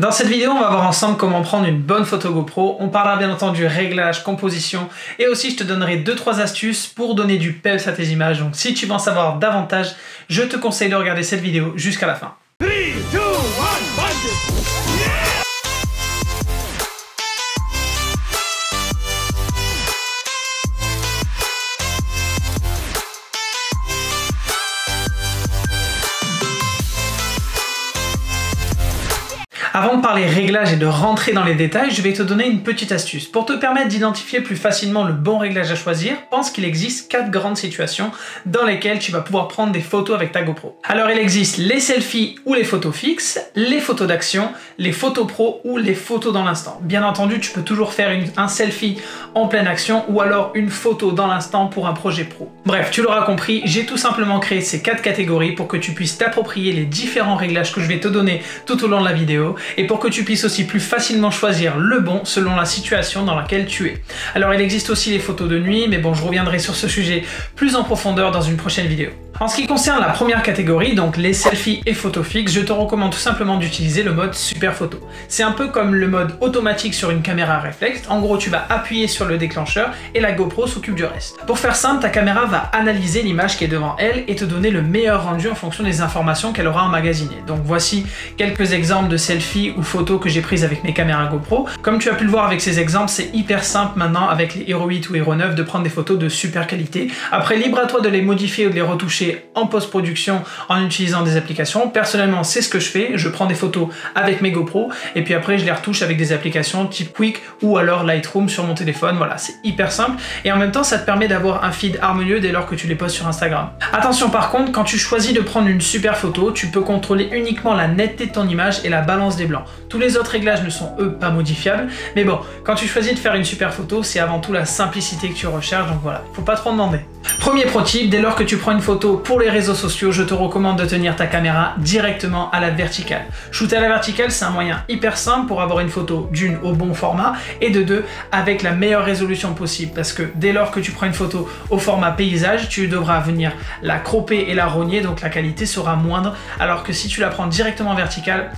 Dans cette vidéo, on va voir ensemble comment prendre une bonne photo GoPro. On parlera bien entendu réglage, composition et aussi je te donnerai 2-3 astuces pour donner du peps à tes images. Donc si tu veux en savoir davantage, je te conseille de regarder cette vidéo jusqu'à la fin. 3, 2, 1, Avant de parler réglages et de rentrer dans les détails, je vais te donner une petite astuce. Pour te permettre d'identifier plus facilement le bon réglage à choisir, pense qu'il existe 4 grandes situations dans lesquelles tu vas pouvoir prendre des photos avec ta GoPro. Alors il existe les selfies ou les photos fixes, les photos d'action, les photos pro ou les photos dans l'instant. Bien entendu, tu peux toujours faire un selfie en pleine action ou alors une photo dans l'instant pour un projet pro. Bref, tu l'auras compris, j'ai tout simplement créé ces 4 catégories pour que tu puisses t'approprier les différents réglages que je vais te donner tout au long de la vidéo et pour que tu puisses aussi plus facilement choisir le bon selon la situation dans laquelle tu es. Alors il existe aussi les photos de nuit, mais bon, je reviendrai sur ce sujet plus en profondeur dans une prochaine vidéo. En ce qui concerne la première catégorie, donc les selfies et photos fixes, je te recommande tout simplement d'utiliser le mode super photo. C'est un peu comme le mode automatique sur une caméra réflexe. En gros, tu vas appuyer sur le déclencheur et la GoPro s'occupe du reste. Pour faire simple, ta caméra va analyser l'image qui est devant elle et te donner le meilleur rendu en fonction des informations qu'elle aura emmagasinées. Donc voici quelques exemples de selfies ou photos que j'ai prises avec mes caméras GoPro. Comme tu as pu le voir avec ces exemples, c'est hyper simple maintenant avec les Hero 8 ou Hero 9 de prendre des photos de super qualité. Après, libre à toi de les modifier ou de les retoucher en post-production en utilisant des applications. Personnellement, c'est ce que je fais. Je prends des photos avec mes GoPro et puis après, je les retouche avec des applications type Quick ou alors Lightroom sur mon téléphone. Voilà, c'est hyper simple et en même temps, ça te permet d'avoir un feed harmonieux dès lors que tu les postes sur Instagram. Attention par contre, quand tu choisis de prendre une super photo, tu peux contrôler uniquement la netteté de ton image et la balance des blancs. Tous les autres réglages ne sont eux pas modifiables, mais bon, quand tu choisis de faire une super photo, c'est avant tout la simplicité que tu recherches, donc voilà, faut pas trop demander. Premier pro tip, dès lors que tu prends une photo pour les réseaux sociaux, je te recommande de tenir ta caméra directement à la verticale. Shooter à la verticale, c'est un moyen hyper simple pour avoir une photo d'une au bon format et de deux avec la meilleure résolution possible, parce que dès lors que tu prends une photo au format paysage, tu devras venir la cropper et la rogner, donc la qualité sera moindre, alors que si tu la prends directement verticale,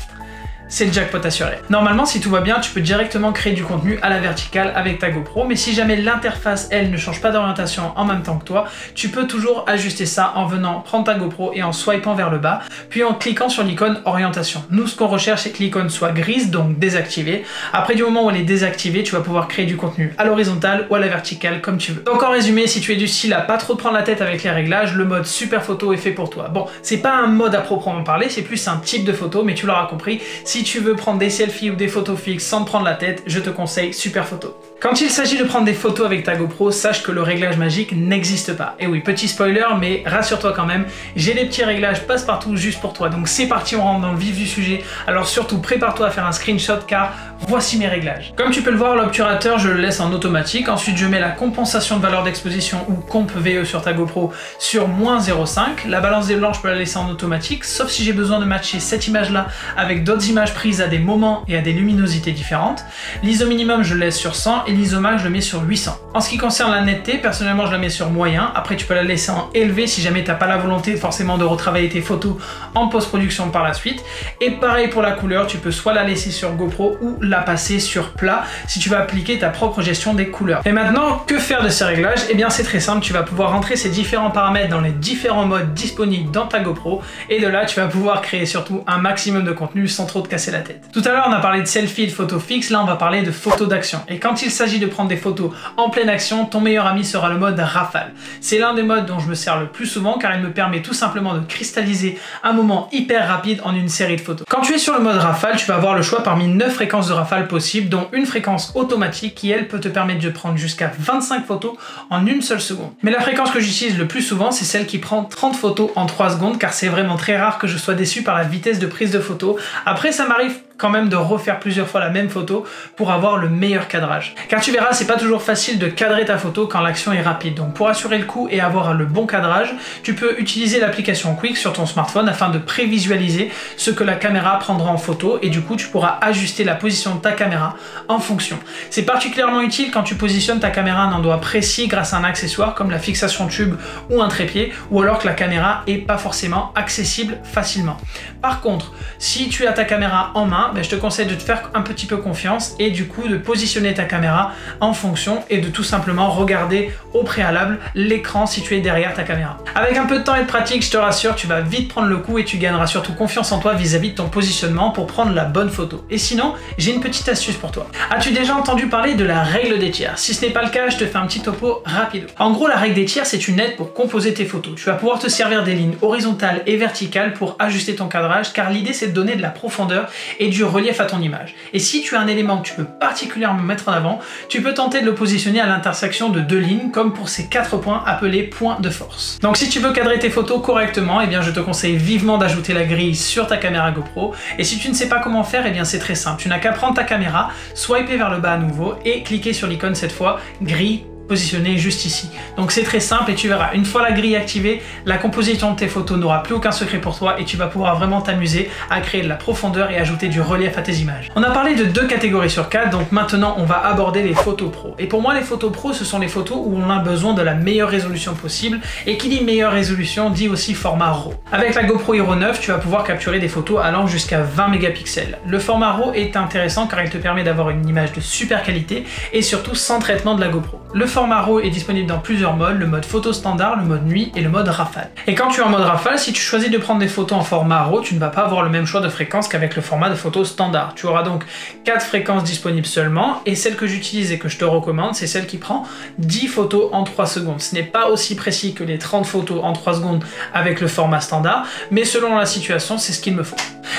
c'est le jackpot assuré. Normalement, si tout va bien, tu peux directement créer du contenu à la verticale avec ta GoPro, mais si jamais l'interface, elle, ne change pas d'orientation en même temps que toi, tu peux toujours ajuster ça en venant prendre ta GoPro et en swipant vers le bas, puis en cliquant sur l'icône orientation. Nous, ce qu'on recherche, c'est que l'icône soit grise, donc désactivée. Après, du moment où elle est désactivée, tu vas pouvoir créer du contenu à l'horizontale ou à la verticale, comme tu veux. Donc en résumé, si tu es du style à pas trop te prendre la tête avec les réglages, le mode super photo est fait pour toi. Bon, c'est pas un mode à proprement parler, c'est plus un type de photo, mais tu l'auras compris, si tu veux prendre des selfies ou des photos fixes sans te prendre la tête, je te conseille super photo. Quand il s'agit de prendre des photos avec ta GoPro, sache que le réglage magique n'existe pas. Et oui, petit spoiler, mais rassure-toi quand même, j'ai des petits réglages passe-partout juste pour toi. Donc c'est parti, on rentre dans le vif du sujet. Alors surtout, prépare-toi à faire un screenshot car voici mes réglages. Comme tu peux le voir, l'obturateur, je le laisse en automatique. Ensuite, je mets la compensation de valeur d'exposition ou comp VE sur ta GoPro sur -0,5. La balance des blancs, je peux la laisser en automatique, sauf si j'ai besoin de matcher cette image-là avec d'autres images prises à des moments et à des luminosités différentes. L'ISO minimum, je le laisse sur 100 et l'ISO max, je le mets sur 800. En ce qui concerne la netteté, personnellement, je la mets sur moyen. Après, tu peux la laisser en élevé si jamais tu n'as pas la volonté forcément de retravailler tes photos en post-production par la suite. Et pareil pour la couleur, tu peux soit la laisser sur GoPro ou la passer sur plat si tu vas appliquer ta propre gestion des couleurs. Et maintenant, que faire de ces réglages? Eh bien, c'est très simple, tu vas pouvoir rentrer ces différents paramètres dans les différents modes disponibles dans ta GoPro et de là, tu vas pouvoir créer surtout un maximum de contenu sans trop te casser la tête. Tout à l'heure, on a parlé de selfie et de photos fixes, là on va parler de photos d'action. Et quand il s'agit de prendre des photos en pleine action, ton meilleur ami sera le mode rafale. C'est l'un des modes dont je me sers le plus souvent car il me permet tout simplement de cristalliser un moment hyper rapide en une série de photos. Quand tu es sur le mode rafale, tu vas avoir le choix parmi 9 fréquences de rafale possibles, dont une fréquence automatique qui elle peut te permettre de prendre jusqu'à 25 photos en une seule seconde. Mais la fréquence que j'utilise le plus souvent, c'est celle qui prend 30 photos en 3 secondes car c'est vraiment très rare que je sois déçu par la vitesse de prise de photo. Après, ça m'arrive quand même de refaire plusieurs fois la même photo pour avoir le meilleur cadrage. Car tu verras, c'est pas toujours facile de cadrer ta photo quand l'action est rapide. Donc pour assurer le coup et avoir le bon cadrage, tu peux utiliser l'application Quick sur ton smartphone afin de prévisualiser ce que la caméra prendra en photo et du coup tu pourras ajuster la position de ta caméra en fonction. C'est particulièrement utile quand tu positionnes ta caméra à un endroit précis grâce à un accessoire comme la fixation tube ou un trépied, ou alors que la caméra est pas forcément accessible facilement. Par contre, si tu as ta caméra en main, main, je te conseille de te faire un petit peu confiance et du coup de positionner ta caméra en fonction et de tout simplement regarder au préalable l'écran situé derrière ta caméra. Avec un peu de temps et de pratique, je te rassure, tu vas vite prendre le coup et tu gagneras surtout confiance en toi vis-à-vis de ton positionnement pour prendre la bonne photo. Et sinon, j'ai une petite astuce pour toi. As-tu déjà entendu parler de la règle des tiers? Si ce n'est pas le cas, je te fais un petit topo rapide. En gros, la règle des tiers, c'est une aide pour composer tes photos. Tu vas pouvoir te servir des lignes horizontales et verticales pour ajuster ton cadrage, car l'idée c'est de donner de la profondeur et du relief à ton image. Et si tu as un élément que tu peux particulièrement mettre en avant, tu peux tenter de le positionner à l'intersection de deux lignes, comme pour ces 4 points appelés points de force. Donc si tu veux cadrer tes photos correctement, je te conseille vivement d'ajouter la grille sur ta caméra GoPro. Et si tu ne sais pas comment faire, c'est très simple. Tu n'as qu'à prendre ta caméra, swiper vers le bas à nouveau et cliquer sur l'icône cette fois grille positionné juste ici. Donc c'est très simple et tu verras, une fois la grille activée, la composition de tes photos n'aura plus aucun secret pour toi et tu vas pouvoir vraiment t'amuser à créer de la profondeur et ajouter du relief à tes images. On a parlé de 2 catégories sur 4, donc maintenant on va aborder les photos pro. Et pour moi, les photos pro, ce sont les photos où on a besoin de la meilleure résolution possible, et qui dit meilleure résolution dit aussi format RAW. Avec la GoPro Hero 9, tu vas pouvoir capturer des photos allant jusqu'à 20 mégapixels. Le format RAW est intéressant car il te permet d'avoir une image de super qualité et surtout sans traitement de la GoPro. Le format RAW est disponible dans plusieurs modes, le mode photo standard, le mode nuit et le mode rafale. Et quand tu es en mode rafale, si tu choisis de prendre des photos en format RAW, tu ne vas pas avoir le même choix de fréquence qu'avec le format de photo standard. Tu auras donc 4 fréquences disponibles seulement, et celle que j'utilise et que je te recommande, c'est celle qui prend 10 photos en 3 secondes. Ce n'est pas aussi précis que les 30 photos en 3 secondes avec le format standard, mais selon la situation, c'est ce qu'il me faut.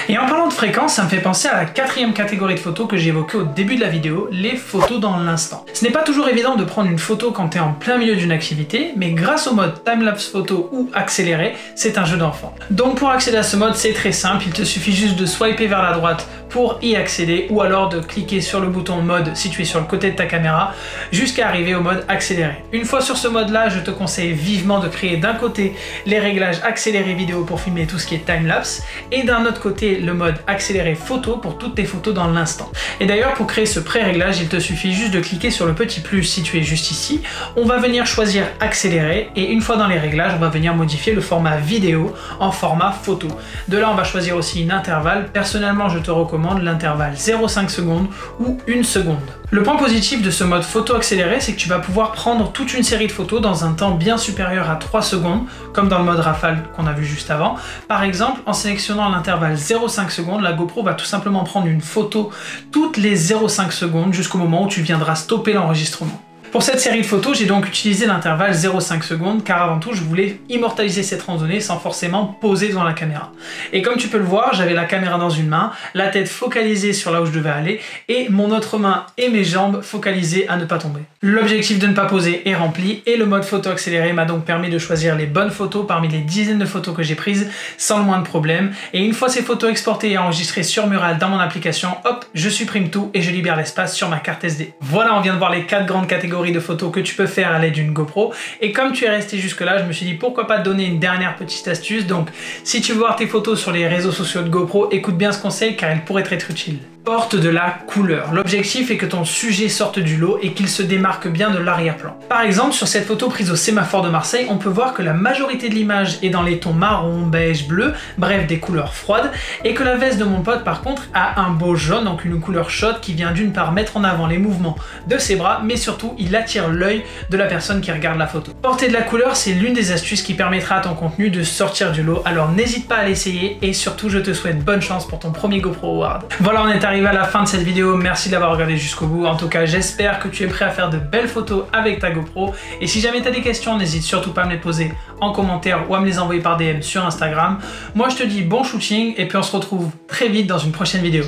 Et en parlant de fréquence, ça me fait penser à la 4e catégorie de photos que j'ai évoquée au début de la vidéo, les photos dans l'instant. Ce n'est pas toujours évident de prendre une photo quand tu es en plein milieu d'une activité, mais grâce au mode timelapse photo ou accéléré, c'est un jeu d'enfant. Donc pour accéder à ce mode, c'est très simple, il te suffit juste de swiper vers la droite pour y accéder, ou alors de cliquer sur le bouton mode situé sur le côté de ta caméra jusqu'à arriver au mode accéléré. Une fois sur ce mode là, je te conseille vivement de créer d'un côté les réglages accélérés vidéo pour filmer tout ce qui est timelapse, et d'un autre côté le mode accéléré photo pour toutes tes photos dans l'instant. Et d'ailleurs, pour créer ce pré-réglage, il te suffit juste de cliquer sur le petit plus situé juste ici. On va venir choisir accéléré, et une fois dans les réglages, on va venir modifier le format vidéo en format photo. De là, on va choisir aussi une intervalle. Personnellement, je te recommande l'intervalle 0,5 secondes ou 1 seconde. Le point positif de ce mode photo accéléré, c'est que tu vas pouvoir prendre toute une série de photos dans un temps bien supérieur à 3 secondes, comme dans le mode rafale qu'on a vu juste avant. Par exemple, en sélectionnant l'intervalle 0,5 secondes, la GoPro va tout simplement prendre une photo toutes les 0,5 secondes jusqu'au moment où tu viendras stopper l'enregistrement. Pour cette série de photos, j'ai donc utilisé l'intervalle 0,5 secondes car avant tout, je voulais immortaliser cette randonnée sans forcément poser devant la caméra. Et comme tu peux le voir, j'avais la caméra dans une main, la tête focalisée sur là où je devais aller et mon autre main et mes jambes focalisées à ne pas tomber. L'objectif de ne pas poser est rempli et le mode photo accéléré m'a donc permis de choisir les bonnes photos parmi les dizaines de photos que j'ai prises sans le moindre problème. Et une fois ces photos exportées et enregistrées sur Mural dans mon application, hop, je supprime tout et je libère l'espace sur ma carte SD. Voilà, on vient de voir les 4 grandes catégories de photos que tu peux faire à l'aide d'une GoPro, et comme tu es resté jusque là, je me suis dit pourquoi pas te donner une dernière petite astuce. Donc si tu veux voir tes photos sur les réseaux sociaux de GoPro, écoute bien ce conseil car il pourrait être utile. Porte de la couleur. L'objectif est que ton sujet sorte du lot et qu'il se démarque bien de l'arrière-plan. Par exemple, sur cette photo prise au sémaphore de Marseille, on peut voir que la majorité de l'image est dans les tons marron, beige, bleu, bref des couleurs froides, et que la veste de mon pote par contre a un beau jaune, donc une couleur chaude qui vient d'une part mettre en avant les mouvements de ses bras, mais surtout il attire l'œil de la personne qui regarde la photo. Porter de la couleur, c'est l'une des astuces qui permettra à ton contenu de sortir du lot, alors n'hésite pas à l'essayer et surtout je te souhaite bonne chance pour ton premier GoPro Award. Voilà, on est arrivé à la fin de cette vidéo, merci d'avoir regardé jusqu'au bout. En tout cas, j'espère que tu es prêt à faire de belles photos avec ta GoPro, et si jamais tu as des questions, n'hésite surtout pas à me les poser en commentaire ou à me les envoyer par DM sur Instagram. Moi je te dis bon shooting et puis on se retrouve très vite dans une prochaine vidéo.